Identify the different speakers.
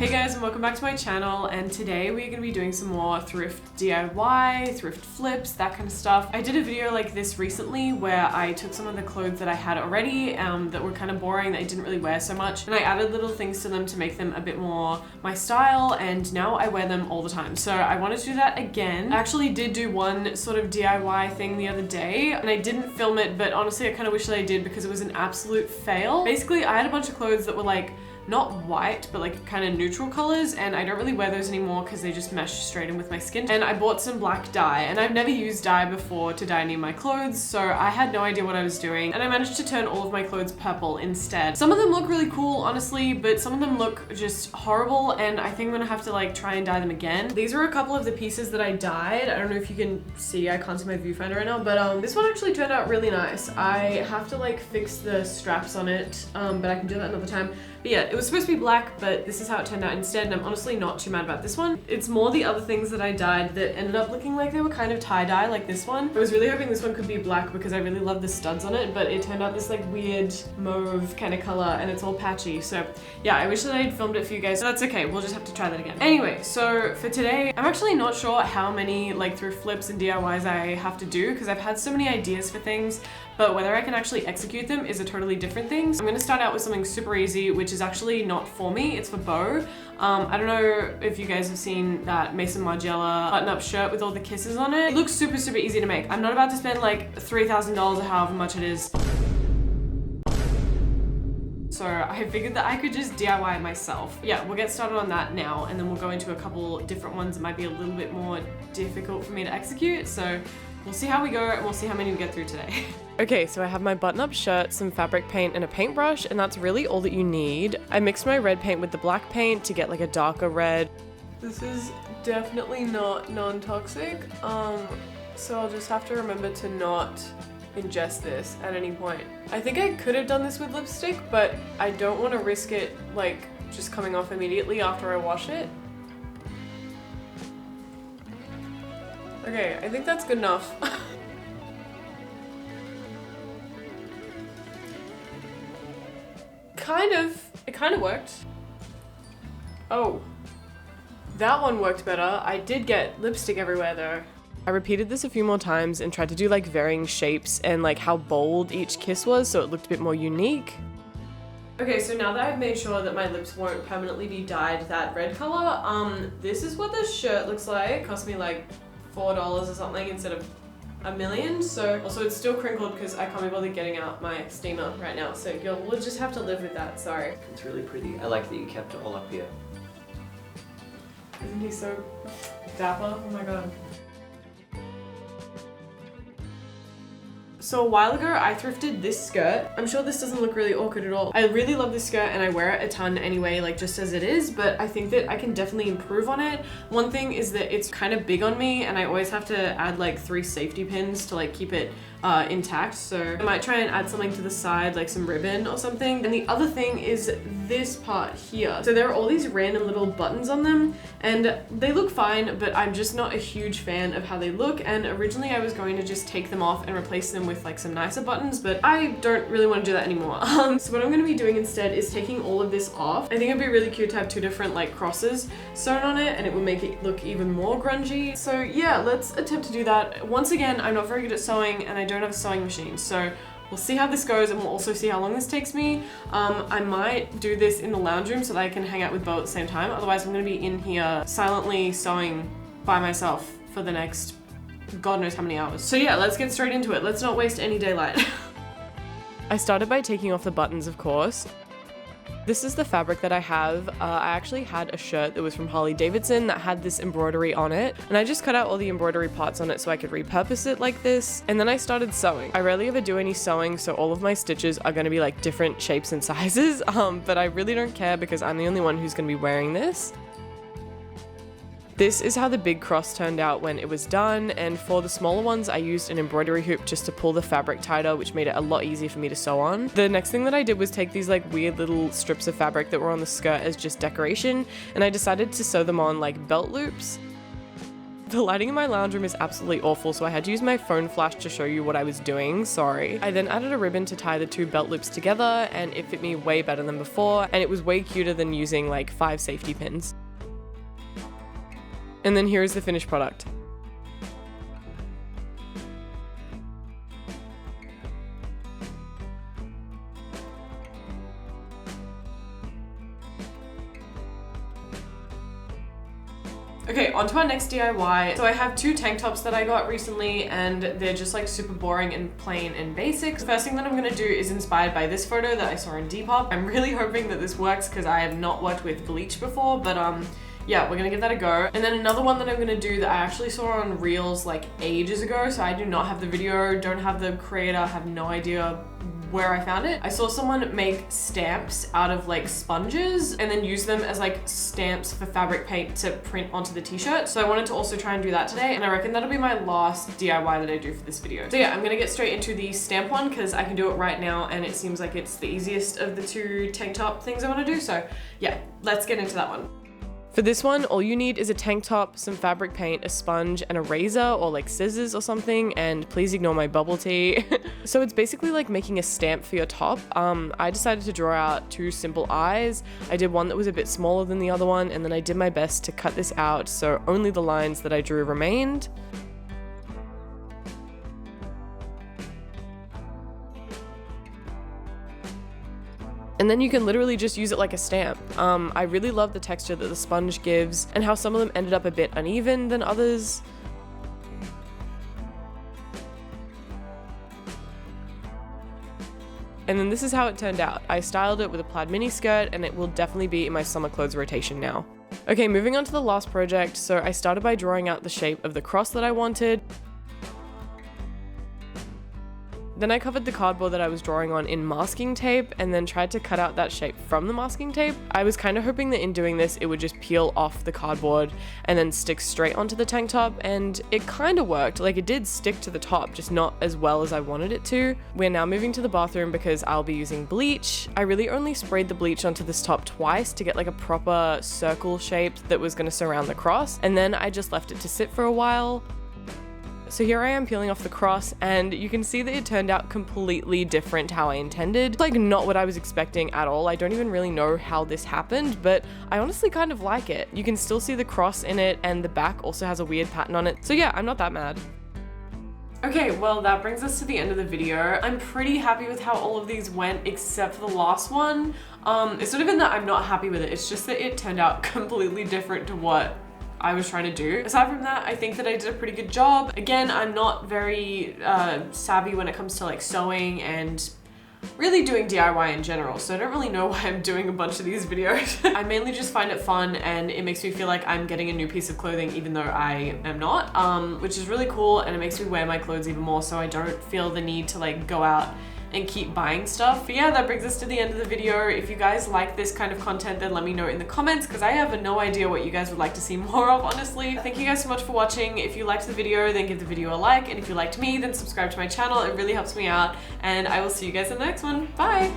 Speaker 1: Hey guys, and welcome back to my channel, and today we're going to be doing some more thrift DIY, thrift flips, that kind of stuff. I did a video like this recently where I took some of the clothes that I had already that were kind of boring, that I didn't really wear so much, and I added little things to them to make them a bit more my style, and now I wear them all the time. So I wanted to do that again. I actually did do one sort of DIY thing the other day, and I didn't film it, but honestly I kind of wish that I did because it was an absolute fail. Basically, I had a bunch of clothes that were like not white, but like kind of neutral colors, and I don't really wear those anymore because they just mesh straight in with my skin. And I bought some black dye, and I've never used dye before to dye any of my clothes, so I had no idea what I was doing, and I managed to turn all of my clothes purple instead. Some of them look really cool, honestly, but some of them look just horrible, and I think I'm gonna have to like try and dye them again. These are a couple of the pieces that I dyed. I don't know if you can see, I can't see my viewfinder right now, but this one actually turned out really nice. I have to like fix the straps on it, but I can do that another time. But yeah, it was supposed to be black, but this is how it turned out instead, and I'm honestly not too mad about this one. It's more the other things that I dyed that ended up looking like they were kind of tie-dye, like this one. I was really hoping this one could be black because I really love the studs on it, but it turned out this like weird mauve kind of color, and it's all patchy. So yeah, I wish that I had filmed it for you guys. That's okay, we'll just have to try that again. Anyway, so for today, I'm actually not sure how many like thrift flips and DIYs I have to do because I've had so many ideas for things, but whether I can actually execute them is a totally different thing. So I'm gonna start out with something super easy, which is actually not for me, it's for Bo. I don't know if you guys have seen that Mason Margiela button-up shirt with all the kisses on it. It looks super, super easy to make. I'm not about to spend like $3,000 or however much it is. So I figured that I could just DIY it myself. Yeah, we'll get started on that now, and then we'll go into a couple different ones that might be a little bit more difficult for me to execute. So we'll see how we go, and we'll see how many we get through today. Okay, so I have my button-up shirt, some fabric paint, and a paintbrush, and that's really all that you need. I mixed my red paint with the black paint to get like a darker red. This is definitely not non-toxic, so I'll just have to remember to not ingest this at any point. I think I could have done this with lipstick, but I don't want to risk it like just coming off immediately after I wash it. Okay, I think that's good enough. It kind of worked. Oh, that one worked better. I did get lipstick everywhere though. I repeated this a few more times and tried to do like varying shapes and like how bold each kiss was so it looked a bit more unique. Okay, so now that I've made sure that my lips won't permanently be dyed that red color, this is what this shirt looks like. It cost me like $4 or something instead of $1 million. So also it's still crinkled because I can't be bothered getting out my steamer right now. So we'll just have to live with that, sorry.
Speaker 2: It's really pretty. I like that you kept it all up here.
Speaker 1: Isn't he so dapper? Oh my god. So a while ago, I thrifted this skirt. I'm sure this doesn't look really awkward at all. I really love this skirt and I wear it a ton anyway, like just as it is, but I think that I can definitely improve on it. One thing is that it's kind of big on me and I always have to add like 3 safety pins to like keep it intact. So I might try and add something to the side, like some ribbon or something. And the other thing is this part here. So there are all these random little buttons on them and they look fine, but I'm just not a huge fan of how they look. And originally I was going to just take them off and replace them with like some nicer buttons, but I don't really want to do that anymore. So what I'm going to be doing instead is taking all of this off. I think it'd be really cute to have 2 different like crosses sewn on it, and it would make it look even more grungy. So yeah, let's attempt to do that. Once again, I'm not very good at sewing and I don't have a sewing machine, so we'll see how this goes, and we'll also see how long this takes me. I might do this in the lounge room so that I can hang out with Bo at the same time. Otherwise, I'm going to be in here silently sewing by myself for the next God knows how many hours. So yeah, let's get straight into it. Let's not waste any daylight. I started by taking off the buttons, of course. This is the fabric that I have. I actually had a shirt that was from Harley Davidson that had this embroidery on it, and I just cut out all the embroidery parts on it so I could repurpose it like this, and then I started sewing. I rarely ever do any sewing, so all of my stitches are going to be like different shapes and sizes, but I really don't care because I'm the only one who's going to be wearing this. This is how the big cross turned out when it was done, and for the smaller ones I used an embroidery hoop just to pull the fabric tighter, which made it a lot easier for me to sew on. The next thing that I did was take these like weird little strips of fabric that were on the skirt as just decoration, and I decided to sew them on like belt loops. The lighting in my lounge room is absolutely awful, so I had to use my phone flash to show you what I was doing, sorry. I then added a ribbon to tie the 2 belt loops together, and it fit me way better than before, and it was way cuter than using like 5 safety pins. And then here is the finished product. Okay, on to our next DIY. So I have 2 tank tops that I got recently, and they're just like super boring and plain and basic. The first thing that I'm gonna do is inspired by this photo that I saw in Depop. I'm really hoping that this works because I have not worked with Bleach before, but yeah, we're gonna give that a go. And then another one that I'm gonna do that I actually saw on Reels like ages ago, so I do not have the video, don't have the creator, have no idea where I found it. I saw someone make stamps out of like sponges and then use them as like stamps for fabric paint to print onto the t-shirt. So I wanted to also try and do that today, and I reckon that'll be my last DIY that I do for this video. So yeah, I'm gonna get straight into the stamp one because I can do it right now and it seems like it's the easiest of the 2 tank top things I wanna do. So yeah, let's get into that one. For this one, all you need is a tank top, some fabric paint, a sponge, and a razor or like scissors or something, and please ignore my bubble tea. So it's basically like making a stamp for your top. I decided to draw out 2 simple eyes. I did one that was a bit smaller than the other one, and then I did my best to cut this out so only the lines that I drew remained. And then you can literally just use it like a stamp. I really love the texture that the sponge gives and how some of them ended up a bit uneven than others. And then this is how it turned out. I styled it with a plaid mini skirt and it will definitely be in my summer clothes rotation now. Okay, moving on to the last project. So I started by drawing out the shape of the cross that I wanted. Then I covered the cardboard that I was drawing on in masking tape and then tried to cut out that shape from the masking tape. I was kind of hoping that in doing this, it would just peel off the cardboard and then stick straight onto the tank top, and it kind of worked. Like, it did stick to the top, just not as well as I wanted it to. We're now moving to the bathroom because I'll be using bleach. I really only sprayed the bleach onto this top twice to get like a proper circle shape that was going to surround the cross, and then I just left it to sit for a while. So here I am peeling off the cross, and you can see that it turned out completely different how I intended. Like, not what I was expecting at all. I don't even really know how this happened, but I honestly kind of like it. You can still see the cross in it, and the back also has a weird pattern on it. So yeah, I'm not that mad. Okay, well that brings us to the end of the video. I'm pretty happy with how all of these went except for the last one. It's not even that I'm not happy with it, it's just that it turned out completely different to what I was trying to do. Aside from that, I think that I did a pretty good job. Again, I'm not very savvy when it comes to like sewing and really doing DIY in general, so I don't really know why I'm doing a bunch of these videos. I mainly just find it fun and it makes me feel like I'm getting a new piece of clothing even though I am not, which is really cool, and it makes me wear my clothes even more so I don't feel the need to like go out and keep buying stuff. But yeah, that brings us to the end of the video. If you guys like this kind of content, then let me know in the comments because I have no idea what you guys would like to see more of, honestly. Thank you guys so much for watching. If you liked the video, then give the video a like, and if you liked me, then subscribe to my channel. It really helps me out, and I will see you guys in the next one. Bye!